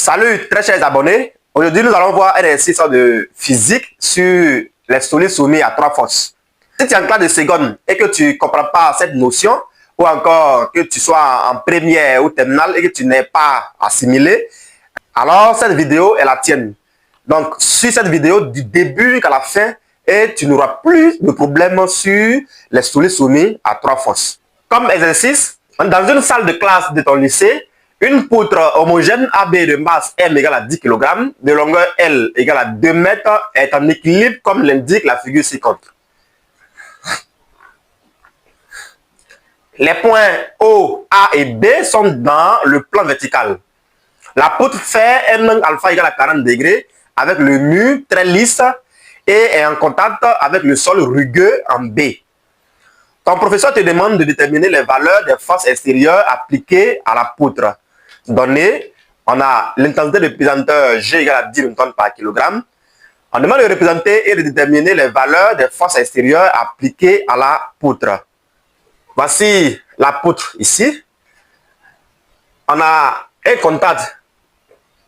Salut très chers abonnés. Aujourd'hui, nous allons voir un exercice de physique sur les solides soumis à trois forces. Si tu es en classe de seconde et que tu ne comprends pas cette notion, ou encore que tu sois en première ou terminale et que tu n'es pas assimilé, alors cette vidéo est la tienne. Donc, suis cette vidéo du début jusqu'à la fin et tu n'auras plus de problèmes sur les solides soumis à trois forces. Comme exercice, dans une salle de classe de ton lycée, une poutre homogène AB de masse M égale à 10 kg, de longueur L égale à 2 mètres, est en équilibre comme l'indique la figure ci-contre. Les points O, A et B sont dans le plan vertical. La poutre fait un angle alpha égale à 40 degrés avec le mur très lisse et est en contact avec le sol rugueux en B. Ton professeur te demande de déterminer les valeurs des forces extérieures appliquées à la poutre. Donné, on a l'intensité de pesanteur G égale à 10 Newton par kilogramme. On demande de représenter et de déterminer les valeurs des forces extérieures appliquées à la poutre. Voici la poutre ici. On a un contact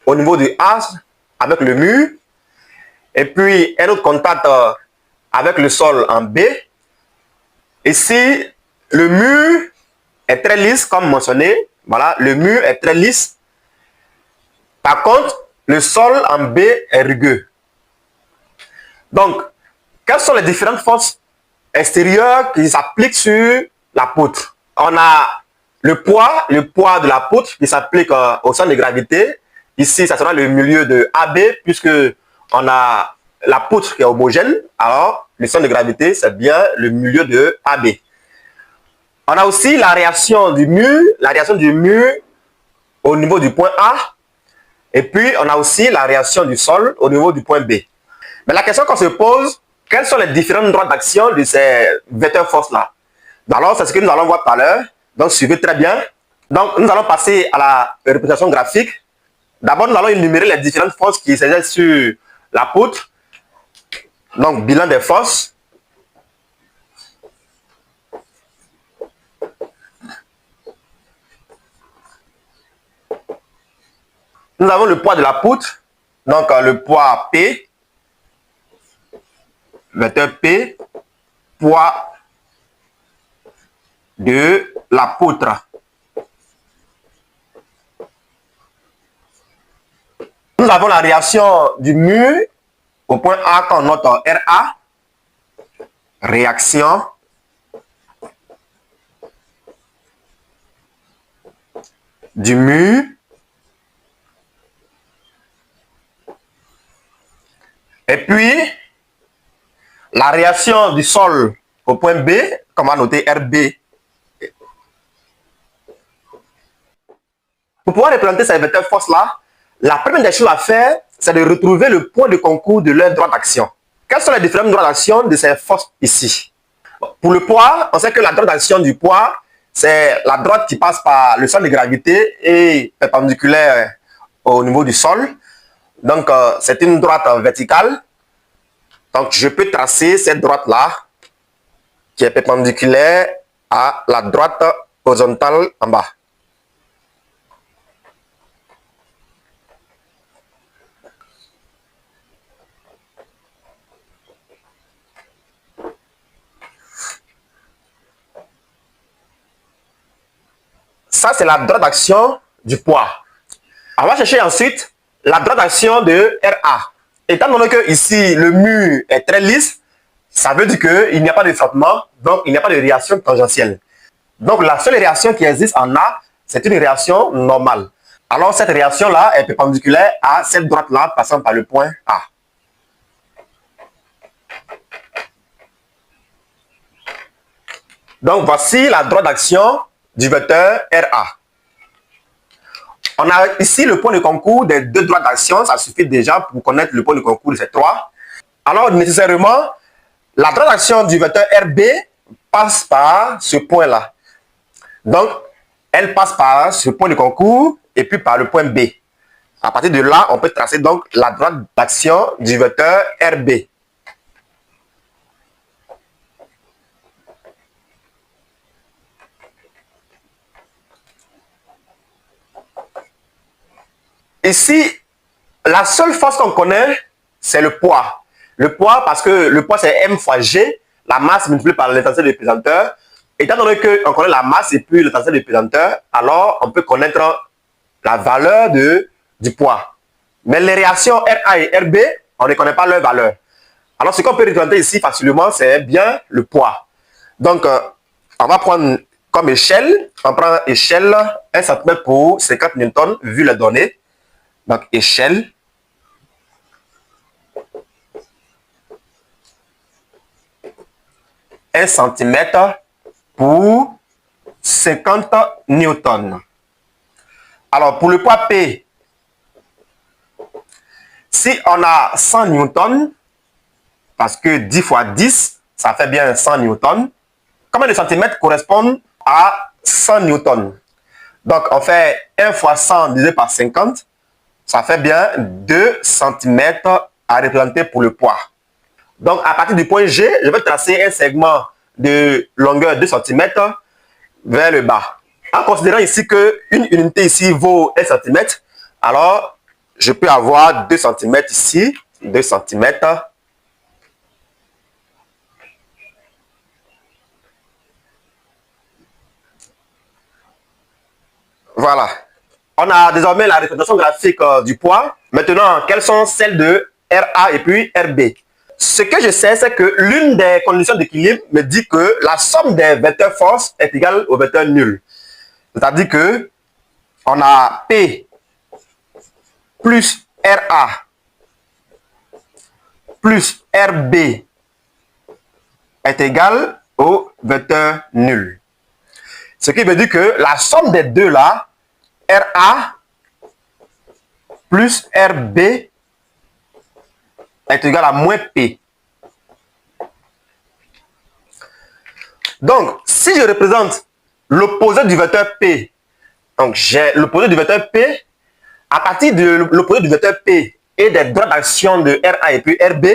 au niveau du A avec le mur. Et puis un autre contact avec le sol en B. Ici, le mur est très lisse comme mentionné. Voilà, le mur est très lisse. Par contre, le sol en B est rugueux. Donc, quelles sont les différentes forces extérieures qui s'appliquent sur la poutre? On a le poids de la poutre qui s'applique au centre de gravité. Ici, ça sera le milieu de AB puisque on a la poutre qui est homogène. Alors, le centre de gravité, c'est bien le milieu de AB. On a aussi la réaction du mur au niveau du point A. Et puis, on a aussi la réaction du sol au niveau du point B. Mais la question qu'on se pose, quelles sont les différentes droites d'action de ces vecteurs forces-là? Alors, c'est ce que nous allons voir tout à l'heure. Donc, suivez très bien. Donc, nous allons passer à la représentation graphique. D'abord, nous allons énumérer les différentes forces qui s'exercent sur la poutre. Donc, bilan des forces. Nous avons le poids de la poutre. Donc, le poids P. Vecteur P. Poids de la poutre. Nous avons la réaction du mur au point A qu'on note RA. Réaction du mur et puis la réaction du sol au point B, qu'on va noter RB. Pour pouvoir représenter ces vecteurs forces-là, la première des choses à faire, c'est de retrouver le point de concours de leur droite d'action. Quelles sont les différentes droites d'action de ces forces ici? Pour le poids, on sait que la droite d'action du poids, c'est la droite qui passe par le centre de gravité et perpendiculaire au niveau du sol. Donc, c'est une droite verticale. Donc, je peux tracer cette droite-là qui est perpendiculaire à la droite horizontale en bas. Ça, c'est la droite d'action du poids. On va chercher ensuite la droite d'action de RA. Étant donné que ici, le mur est très lisse, ça veut dire qu'il n'y a pas de frottement, donc il n'y a pas de réaction tangentielle. Donc la seule réaction qui existe en A, c'est une réaction normale. Alors cette réaction-là est perpendiculaire à cette droite-là passant par le point A. Donc voici la droite d'action du vecteur RA. On a ici le point de concours des deux droites d'action, ça suffit déjà pour connaître le point de concours de ces trois. Alors nécessairement, la droite d'action du vecteur RB passe par ce point-là. Donc, elle passe par ce point de concours et puis par le point B. À partir de là, on peut tracer donc la droite d'action du vecteur RB. Ici, la seule force qu'on connaît, c'est le poids. Le poids, parce que le poids, c'est M fois G, la masse multipliée par l'intensité de pesanteur. Étant donné qu'on connaît la masse et puis l'intensité de pesanteur, alors on peut connaître la valeur du poids. Mais les réactions RA et RB, on ne connaît pas leur valeur. Alors, ce qu'on peut représenter ici facilement, c'est bien le poids. Donc, on va prendre comme échelle, on prend échelle 1 cm pour 50 newtons, vu les données. Donc, échelle. Un centimètre pour 50 newtons. Alors, pour le poids P, si on a 100 newtons, parce que 10 fois 10, ça fait bien 100 newtons, combien de centimètres correspondent à 100 newtons? Donc, on fait 1 fois 100 divisé par 50, ça fait bien 2 centimètres à représenter pour le poids. Donc, à partir du point G, je vais tracer un segment de longueur 2 cm vers le bas. En considérant ici qu'une unité ici vaut 1 cm, alors je peux avoir 2 cm ici, 2 cm. Voilà. On a désormais la représentation graphique du poids. Maintenant, quelles sont celles de RA et puis RB? Ce que je sais, c'est que l'une des conditions d'équilibre me dit que la somme des vecteurs force est égale au vecteur nul. C'est-à-dire que on a P plus RA plus RB est égal au vecteur nul. Ce qui veut dire que la somme des deux là, RA plus RB est égal à moins P. Donc, si je représente l'opposé du vecteur P, donc j'ai l'opposé du vecteur P, à partir de l'opposé du vecteur P et des droits d'action de RA et puis RB,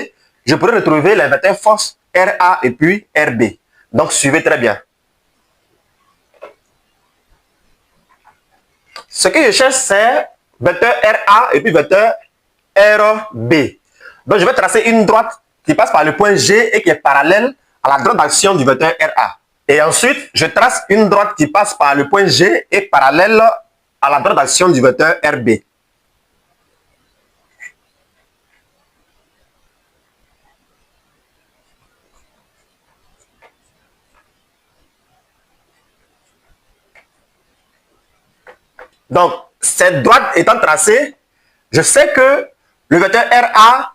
je pourrais retrouver les vecteurs force RA et puis RB. Donc, suivez très bien. Ce que je cherche, c'est vecteur RA et puis vecteur RB. Donc, je vais tracer une droite qui passe par le point G et qui est parallèle à la droite d'action du vecteur RA. Et ensuite, je trace une droite qui passe par le point G et parallèle à la droite d'action du vecteur RB. Donc, cette droite étant tracée, je sais que le vecteur RA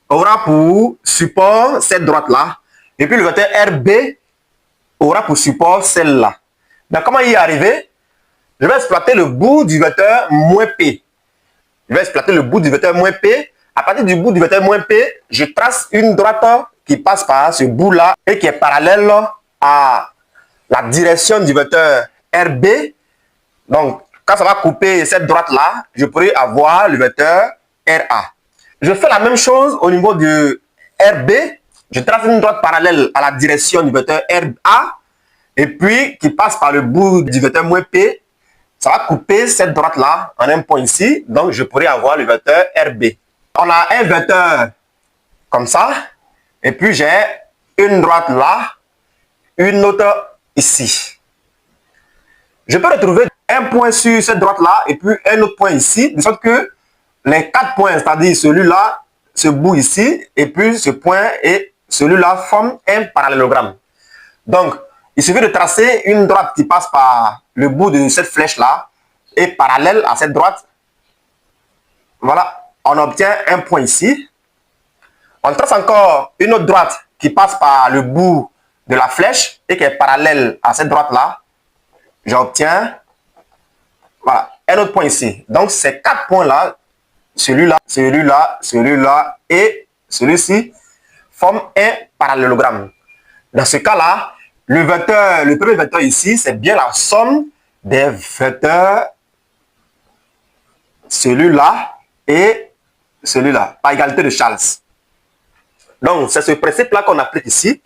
aura pour support cette droite-là, et puis le vecteur RB aura pour support celle-là. Donc, comment y arriver? Je vais exploiter le bout du vecteur moins P. Je vais exploiter le bout du vecteur moins P. À partir du bout du vecteur moins P, je trace une droite qui passe par ce bout-là et qui est parallèle à la direction du vecteur RB. Donc, quand ça va couper cette droite-là, je pourrais avoir le vecteur RA. Je fais la même chose au niveau de RB. Je trace une droite parallèle à la direction du vecteur RA et puis qui passe par le bout du vecteur moins P. Ça va couper cette droite-là en un point ici. Donc, je pourrais avoir le vecteur RB. On a un vecteur comme ça. Et puis, j'ai une droite là, une autre ici. Je peux retrouver un point sur cette droite-là et puis un autre point ici, de sorte que les 4 points, c'est-à-dire celui-là, ce bout ici, et puis ce point et celui-là forment un parallélogramme. Donc, il suffit de tracer une droite qui passe par le bout de cette flèche-là et parallèle à cette droite. Voilà, on obtient un point ici. On trace encore une autre droite qui passe par le bout de la flèche et qui est parallèle à cette droite-là. J'obtiens voilà, un autre point ici. Donc, ces 4 points-là, celui-là, celui-là, celui-là et celui-ci, forment un parallélogramme. Dans ce cas-là, le premier vecteur ici, c'est bien la somme des vecteurs celui-là et celui-là, par égalité de Charles. Donc, c'est ce principe-là qu'on applique ici.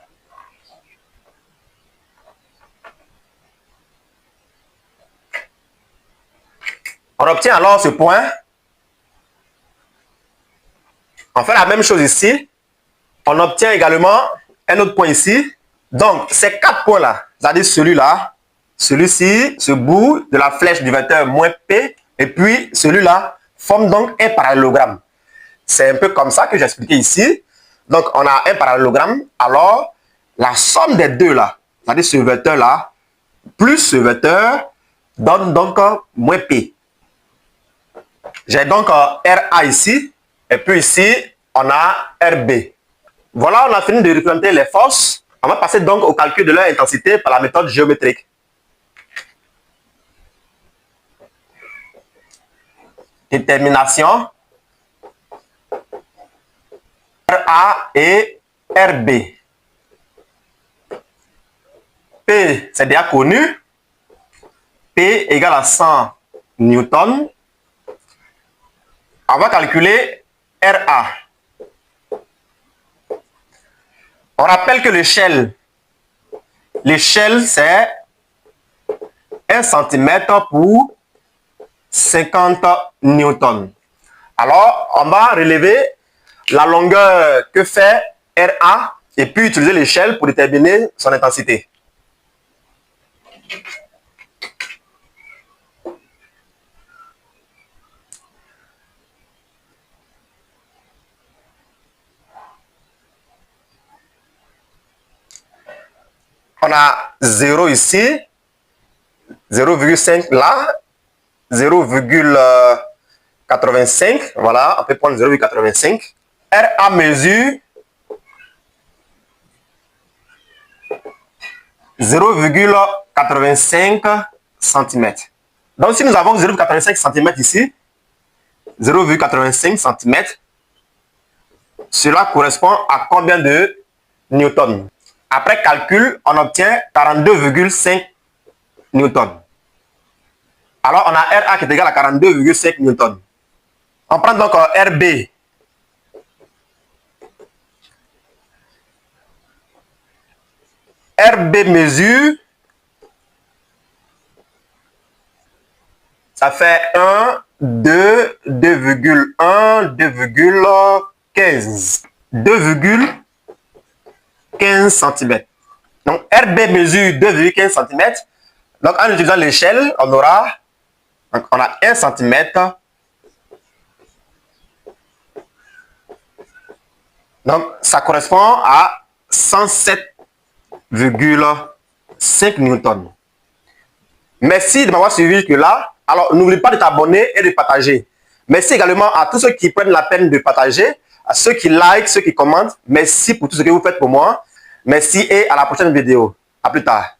On obtient alors ce point On fait la même chose ici. On obtient également un autre point ici. Donc, ces 4 points-là, c'est-à-dire celui-là, celui-ci, ce bout de la flèche du vecteur moins P, et puis celui-là, forment donc un parallélogramme. C'est un peu comme ça que j'ai expliqué ici. Donc, on a un parallélogramme. Alors, la somme des deux là, c'est-à-dire ce vecteur-là, plus ce vecteur, donne donc moins P. J'ai donc RA ici, et puis ici, on a RB. Voilà, on a fini de représenter les forces. On va passer donc au calcul de leur intensité par la méthode géométrique. Détermination RA et RB. P, c'est déjà connu. P égale à 100 newtons. On va calculer RA. On rappelle que l'échelle, c'est 1 cm pour 50 newtons. Alors, on va relever la longueur que fait RA et puis utiliser l'échelle pour déterminer son intensité. On a 0 ici, 0,5 là, 0,85, voilà, on peut prendre 0,85. RA mesure 0,85 cm. Donc si nous avons 0,85 cm ici, 0,85 cm, cela correspond à combien de newtons? Après calcul, on obtient 42,5 newtons. Alors, on a RA qui est égal à 42,5 newtons. On prend donc RB. RB mesure, ça fait 1, 2, 2,1, 2,15. 2,15 cm. Donc, RB mesure 2,15 cm. Donc, en utilisant l'échelle, on aura donc, on a 1 cm. Donc, ça correspond à 107,5 newtons. Merci de m'avoir suivi jusque-là. Alors, n'oublie pas de t'abonner et de partager. Merci également à tous ceux qui prennent la peine de partager, à ceux qui like, ceux qui commentent. Merci pour tout ce que vous faites pour moi. Merci et à la prochaine vidéo. À plus tard.